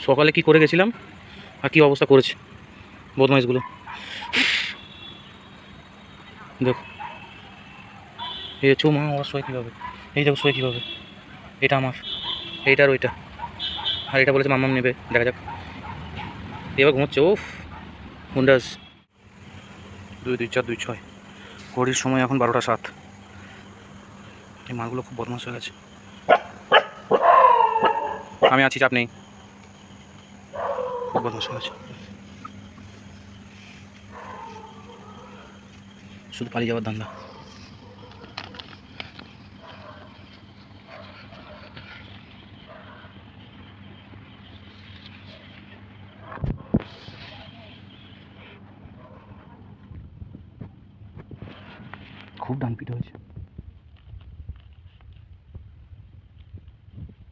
সকালে কি করে গেছিলাম আর কি অবস্থা করেছে বদমাইশগুলো। দেখো এই চো মা আবার শোয় কীভাবে, এই দেখো শোয় কীভাবে, এটা আমার, এইটার ওইটা, আর এটা বলেছে মাম্মাম নেবে, দেখা যাক। এবার ঘুমোচ্ছে। ওফ গুন্ডাস। 2 2 4 2 6, ঘড়ির সময় এখন 12টা 7। এই মালগুলো খুব বদমাশ হয়ে গেছে। আমি আছি, চাপ নেই। খুব বদমাশ হয়ে গেছে, শুধু পালিয়ে যাওয়ার ধান্দা। খুব ডানপিট হয়েছে।